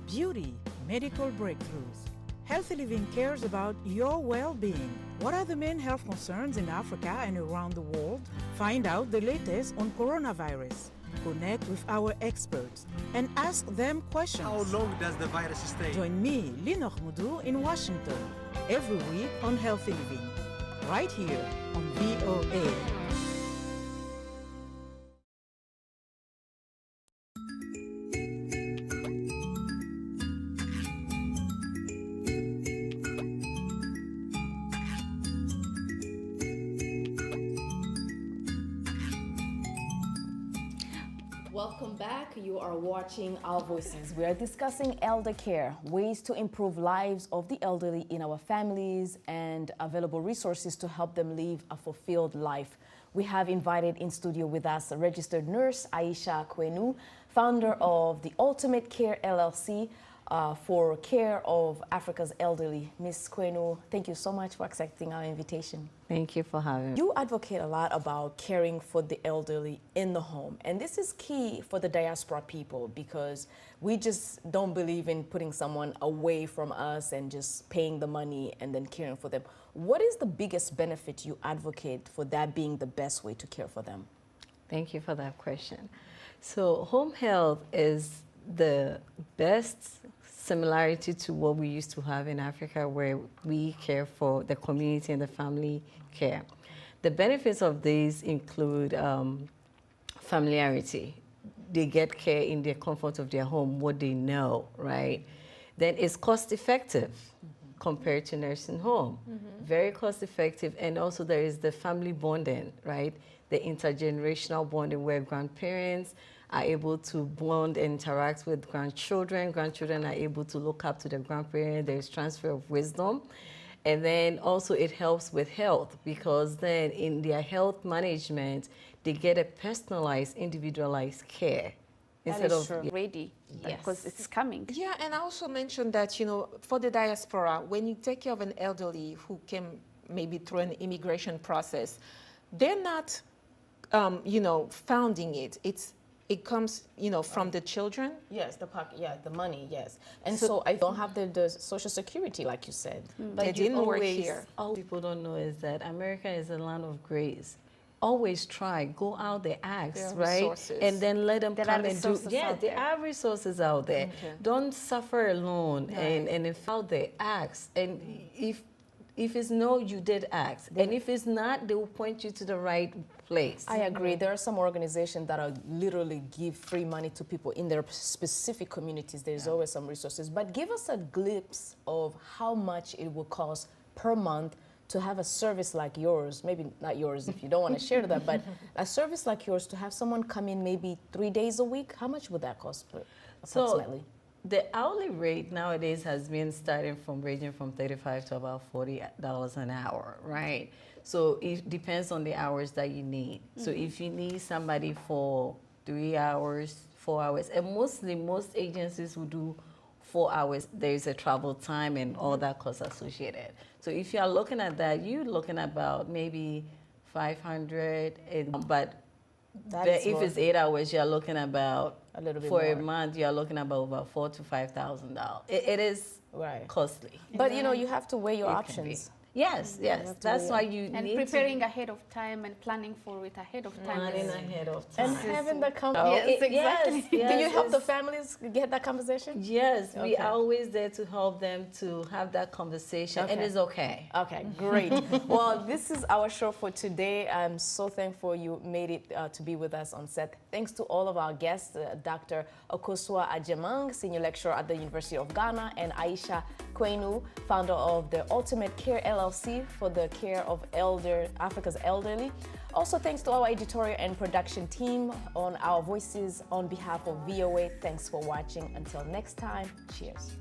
beauty, medical breakthroughs. Healthy Living cares about your well-being. What are the main health concerns in Africa and around the world? Find out the latest on coronavirus. Connect with our experts and ask them questions. How long does the virus stay? Join me, Linor Moudou, in Washington, every week on Healthy Living, right here on VOA. Welcome back. You are watching Our Voices. We are discussing elder care, ways to improve lives of the elderly in our families, and available resources to help them live a fulfilled life. We have invited in studio with us a registered nurse, Aisha Kwenu, founder of the Ultimate Care LLC for care of Africa's elderly. Ms. Kwenu, thank you so much for accepting our invitation. Thank you for having me. You advocate a lot about caring for the elderly in the home, and this is key for the diaspora people because we just don't believe in putting someone away from us and just paying the money and then caring for them. What is the biggest benefit you advocate for that being the best way to care for them? Thank you for that question. So home health is the best similarity to what we used to have in Africa, where we care for the community and the family care. The benefits of these include familiarity. They get care in the comfort of their home, what they know, right? Then it's cost effective compared to nursing home. Very cost effective. And also there is the family bonding, right? The intergenerational bonding where grandparents are able to bond and interact with grandchildren. Grandchildren are able to look up to their grandparents. There's transfer of wisdom. And then also it helps with health, because then in their health management, they get a personalized, individualized care. That is true. Ready, because it's coming. Yeah, and I also mentioned that, you know, for the diaspora, when you take care of an elderly who came maybe through an immigration process, they're not, you know, founding it. It comes, you know, from the children. Yes, the money, yes. And so I don't have the Social Security, like you said. But it didn't work here. All people don't know is that America is a land of grace. Always try, go out there, ask, right? Resources. And then let them There come are and do. resources Yeah, out there are resources out there. Okay. Don't suffer alone. Right. And if out there, ask. And if it's no, you did ask. And if it's not, they will point you to the right place. I agree. There are some organizations that are literally give free money to people in their specific communities. There's always some resources. But give us a glimpse of how much it will cost per month to have a service like yours, maybe not yours if you don't want to share that, but a service like yours, to have someone come in maybe 3 days a week, how much would that cost approximately? So the hourly rate nowadays has been starting from ranging from $35 to about $40 an hour, right? So it depends on the hours that you need. So if you need somebody for 3 hours, 4 hours, and mostly most agencies will do 4 hours, there's a travel time and all that costs associated. So if you are looking at that, you're looking at about maybe 500, but if it's 8 hours, you're looking about, a little bit for more. a month, you're looking about over $4,000 to $5,000. It is costly. But you know, you have to weigh your It can options. Yes, yes. That's why you And need preparing ahead of time and planning for it ahead of time. planning ahead of time. And having the Oh, conversation. Yes, exactly. yes, Do you help the it's- families get that conversation? Yes, we Okay. are always there to help them to have that conversation, and Okay. it's okay. Okay, great. Well, this is our show for today. I'm so thankful you made it to be with us on set. Thanks to all of our guests, Dr. Okosua Ajemang, Senior Lecturer at the University of Ghana, and Aisha Kwenu, founder of the Ultimate Care LLC for the care of Africa's elderly. Also, thanks to our editorial and production team on Our Voices. On behalf of VOA, thanks for watching. Until next time, cheers.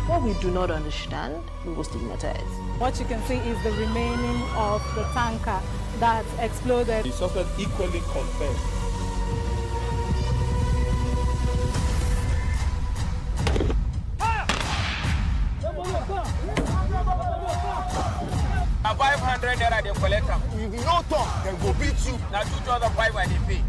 What we do not understand, we will stigmatize. What you can see is the remaining of the tanker that exploded. The suspect equally confessed. Now 500 naira they collect am. If you no talk, dem go beat you. Na 2,500 I dey pay.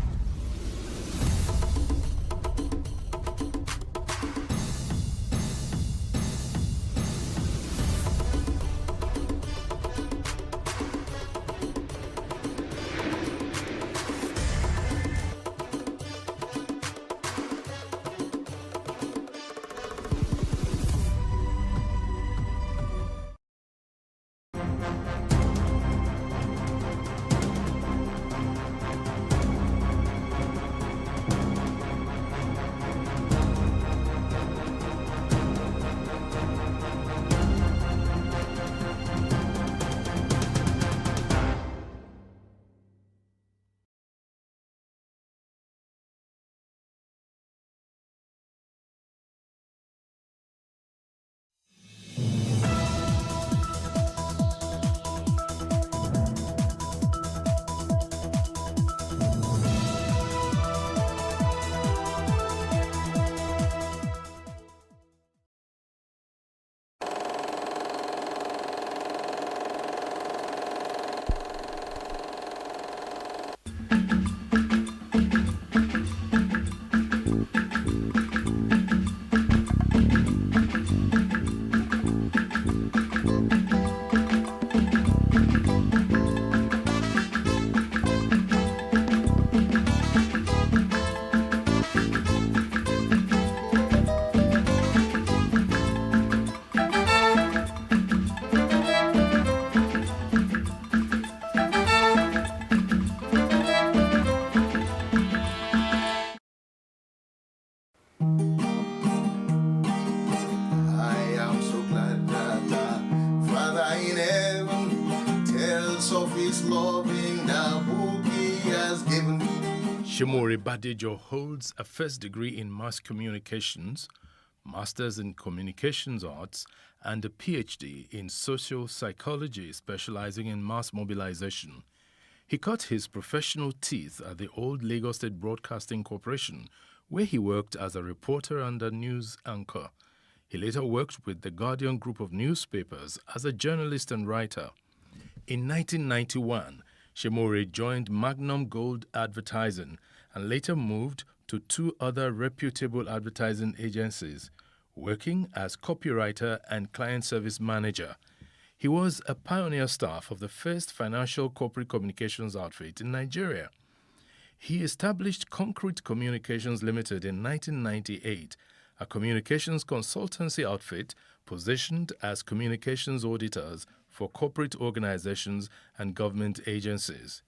this loving that Bukky has given me. Shemore Badejo holds a first degree in mass communications, master's in communications arts, and a PhD in social psychology, specializing in mass mobilization. He cut his professional teeth at the old Lagos State Broadcasting Corporation, where he worked as a reporter and a news anchor. He later worked with the Guardian Group of newspapers as a journalist and writer. In 1991, Shemore joined Magnum Gold Advertising and later moved to two other reputable advertising agencies, working as copywriter and client service manager. He was a pioneer staff of the first financial corporate communications outfit in Nigeria. He established Concrete Communications Limited in 1998, a communications consultancy outfit positioned as communications auditors for corporate organizations and government agencies.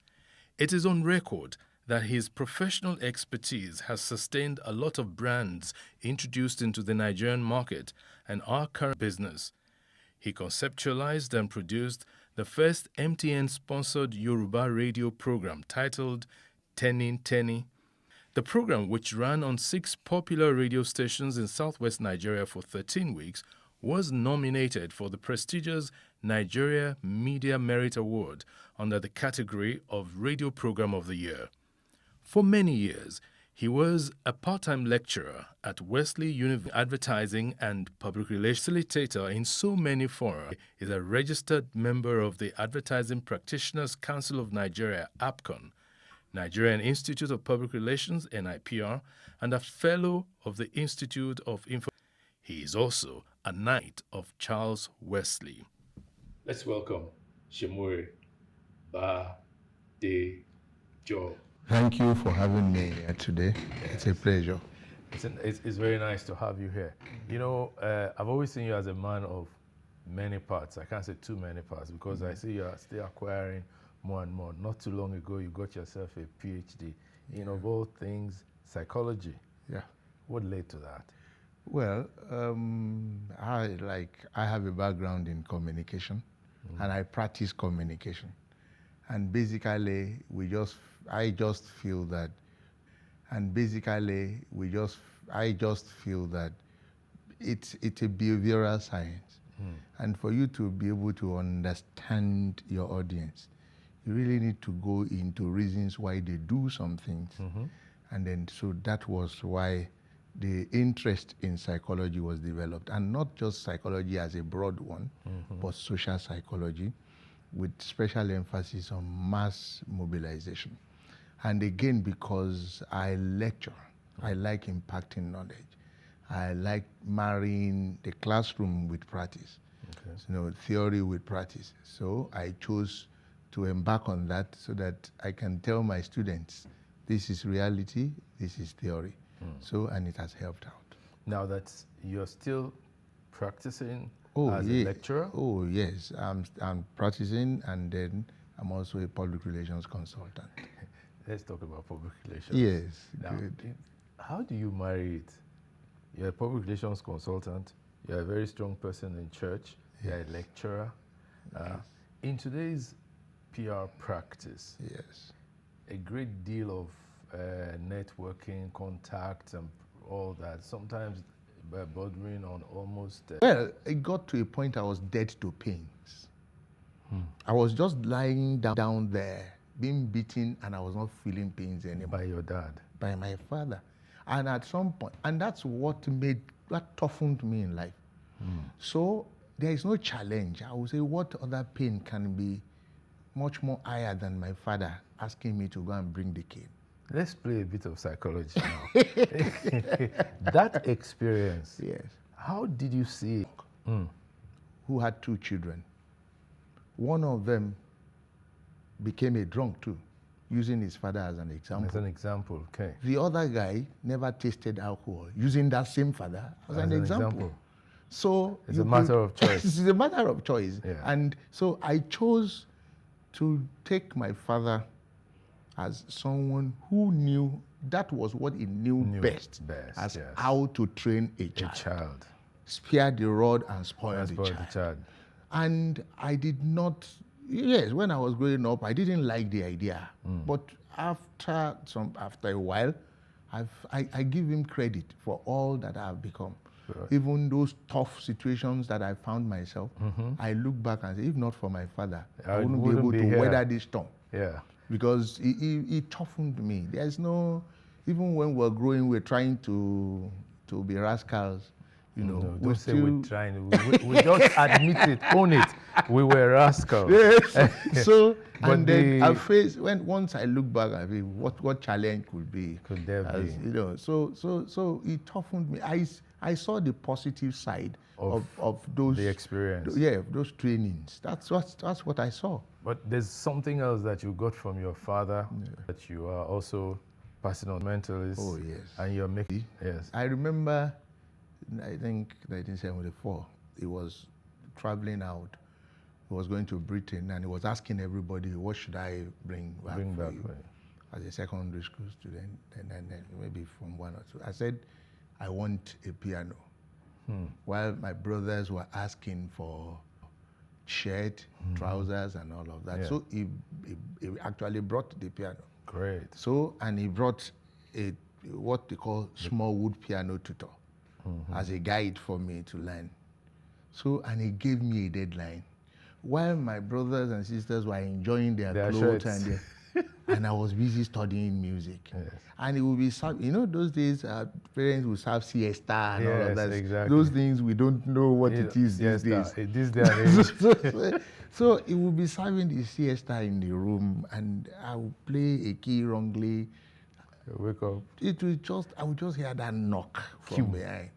It is on record that his professional expertise has sustained a lot of brands introduced into the Nigerian market and our current business. He conceptualized and produced the first MTN-sponsored Yoruba radio program titled Tenin Teni. The program, which ran on 6 popular radio stations in southwest Nigeria for 13 weeks, was nominated for the prestigious Nigeria Media Merit Award under the category of Radio Program of the Year. For many years, he was a part-time lecturer at Wesley University, advertising and public relations facilitator in so many fora. He is a registered member of the Advertising Practitioners Council of Nigeria, APCON, Nigerian Institute of Public Relations, NIPR, and a fellow of the Institute of Info. He is also a knight of Charles Wesley. Let's welcome Shemore Badejo. Thank you for having me here today. It's a pleasure. It's very nice to have you here. You know, I've always seen you as a man of many parts. I can't say too many parts because I see you are still acquiring more and more. Not too long ago, you got yourself a PhD in, of all things, psychology. Yeah. What led to that? Well, I have a background in communication, and I practice communication. And basically, I just feel that it's a behavioral science. And for you to be able to understand your audience, you really need to go into reasons why they do some things. And then, so that was why the interest in psychology was developed. And not just psychology as a broad one, but social psychology, with special emphasis on mass mobilization. And again, because I lecture, I like impacting knowledge. I like marrying the classroom with practice, theory with practice. So I chose to embark on that so that I can tell my students, this is reality, this is theory. And it has helped out. Now that you're still practicing as a lecturer? Oh, yes. I'm practicing, and then I'm also a public relations consultant. Let's talk about public relations. Yes. Now, good. How do you marry it? You're a public relations consultant. You're a very strong person in church. Yes. You're a lecturer. In today's PR practice, yes, a great deal of networking, contacts, and all that, sometimes bordering on almost... Well, it got to a point I was dead to pains. I was just lying down there, being beaten, and I was not feeling pains anymore. By your dad? By my father. And at some point, and that's what toughened me in life. So there is no challenge. I would say, what other pain can be much more higher than my father asking me to go and bring the cane? Let's play a bit of psychology now. That experience, yes. How did you see it? Who had 2 children. One of them became a drunk too, using his father as an example. As an example, okay. The other guy never tasted alcohol, using that same father as an example. So it's a matter of choice. It's a matter of choice. Yeah. And so I chose to take my father as someone who knew, that was what he knew best as yes. how to train a child. Spare the rod and spoil the child. And I did not Yes, when I was growing up, I didn't like the idea. But after a while, I give him credit for all that I've become. Sure. Even those tough situations that I found myself, I look back and say, if not for my father, I wouldn't be able to weather this storm. Yeah. Because he toughened me. There's no, even when we're growing, we're trying to be rascals. You know, no, don't say we're trying. We just admit it, own it. We were rascals. Yes. So, and then I face once I look back, I think what challenge could there be? You know, so it toughened me. I saw the positive side of those the experience. Yeah, those trainings. That's what I saw. But there's something else that you got from your father that you are also passing on mentalists. Oh yes. And you're making I remember, I think 1974. He was traveling out. He was going to Britain and he was asking everybody, what should I bring back for you? As a secondary school student, and then maybe from 1 or 2. I said, I want a piano. While my brothers were asking for shirt, trousers, and all of that. Yeah. So he actually brought the piano. Great. So, and he brought what they call small wood piano tutor as a guide for me to learn. So, and he gave me a deadline. While my brothers and sisters were enjoying their clothes and I was busy studying music. Yes. And it would be, you know, those days parents would serve siesta and all of that. Exactly. Those things we don't know what it is these days. So it would be serving the siesta in the room and I would play a key wrongly. Wake up. I would just hear that knock from behind.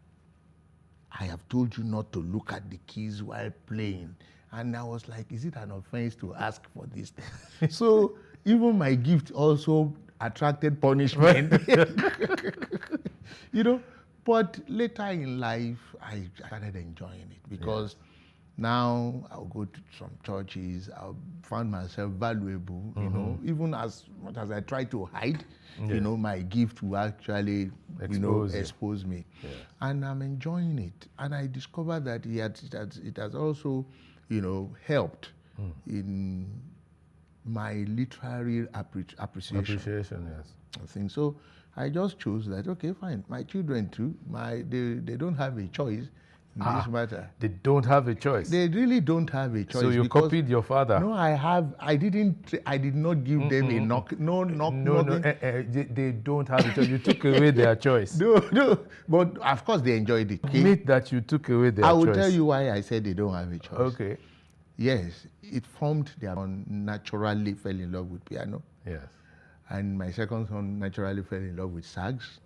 I have told you not to look at the keys while playing. And I was like, is it an offense to ask for this thing? So even my gift also attracted punishment. You know, but later in life, I started enjoying it because now I'll go to some churches, I found myself valuable, you know, even as much as I try to hide, you know, my gift will actually, expose me. Yeah. And I'm enjoying it. And I discovered that it has also, you know, helped in my literary appreciation. Appreciation, yes. I think so. I just chose that, okay, fine. My children too, they don't have a choice in this matter. They don't have a choice? They really don't have a choice. So you copied your father? No, I did not give them a knock. No. They don't have a choice. You took away their choice. No. But of course they enjoyed it. Okay? Admit that you took away their choice. I will tell you why I said they don't have a choice. Okay. Yes, it formed their own, naturally fell in love with piano. Yes. And my second son naturally fell in love with sax,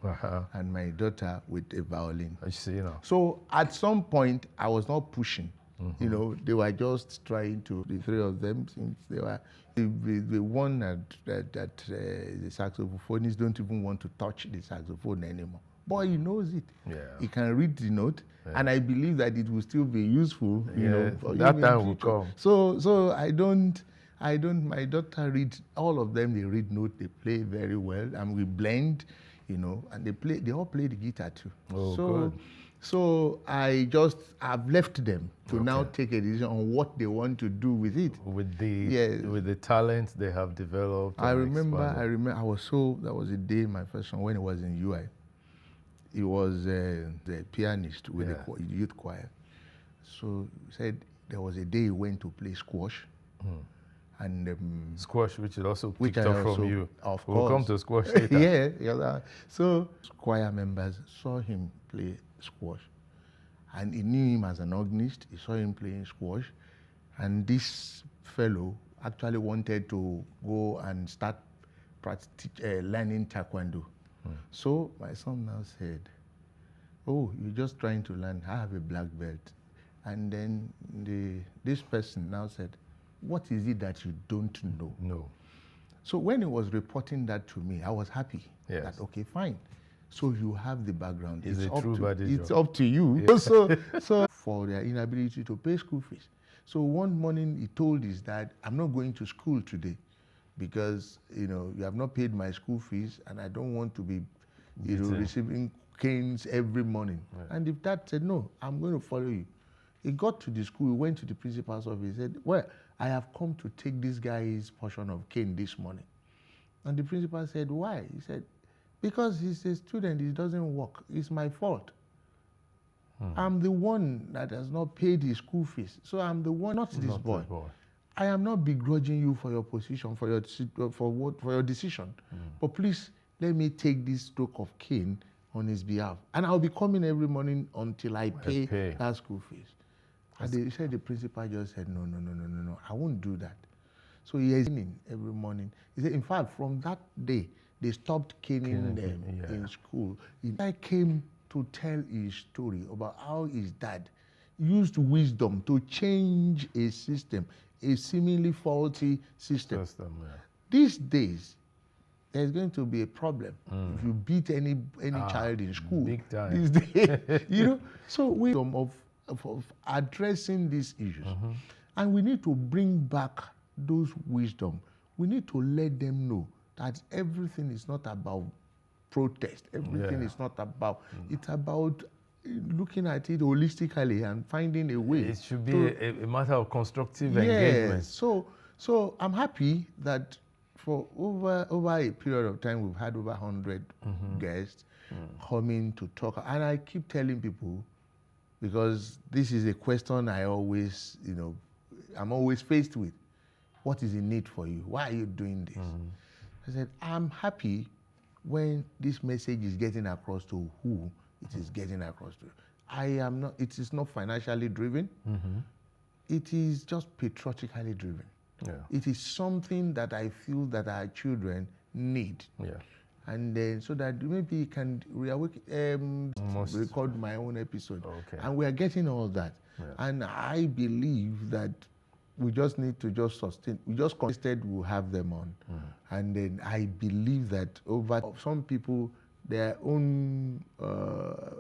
and my daughter with a violin. I see now. So at some point, I was not pushing. You know, they were just trying to, the three of them, since they were, the one that the saxophonists don't even want to touch the saxophone anymore. Boy, he knows it. Yeah. He can read the note, and I believe that it will still be useful. You know, for that time will come. So I don't. My daughter reads, all of them, they read notes, they play very well, and we blend, you know, and they all play the guitar too. Oh, good. So I've left them to now take a decision on what they want to do with it. With the talent they have developed. I remember, that was the day my first son, when he was in UI. He was the pianist with the youth choir. So he said there was a day he went to play squash. And squash, which is also picked up from you. Of course. We'll come to squash later. Yeah. So choir members saw him play squash, and he knew him as an organist. He saw him playing squash, and this fellow actually wanted to go and start learning taekwondo. So my son now said, "Oh, you're just trying to learn? I have a black belt." And then this person now said, "What is it that you don't know?" No. So when he was reporting that to me, I was happy. Yes. That, okay, fine. So you have the background. It's up to you. Yeah. So for their inability to pay school fees. So one morning he told his dad, "I'm not going to school today because, you know, you have not paid my school fees and I don't want to be, receiving canes every morning." Right. And the dad said, "No, I'm going to follow you." He got to the school, he went to the principal's office, he said, well, I have come to take this guy's portion of cane this morning. And the principal said, why? He said, because he's a student, he doesn't work. It's my fault. I'm the one that has not paid his school fees. So I'm the one, not this boy. I am not begrudging you for your position, for your decision. But please, let me take this stroke of cane on his behalf. And I'll be coming every morning until I pay that school fees. And they said, the principal just said, no, I won't do that. So he is in every morning. He said, in fact, from that day, they stopped caning them in school. I came to tell his story about how his dad used wisdom to change a system, a seemingly faulty system. These days, there's going to be a problem if you beat any child in school. Big time. These days, you know. So wisdom of addressing these issues, and we need to bring back those wisdom. We need to let them know that everything is not about protest. Everything is not about. It's about looking at it holistically and finding a way. It should be a matter of constructive engagement. So I'm happy that for over a period of time, we've had over 100 guests coming to talk. And I keep telling people, because this is a question I always, I'm always faced with. What is the need for you? Why are you doing this? I said, I'm happy when this message is getting across to who it is getting across to. It is not financially driven. It is just patriotically driven. It is something that I feel that our children need. And then so that maybe you can record my own episode. And we are getting all that. And I believe that we just need to just sustain. We just consisted we'll have them on. And then I believe that over some people, their own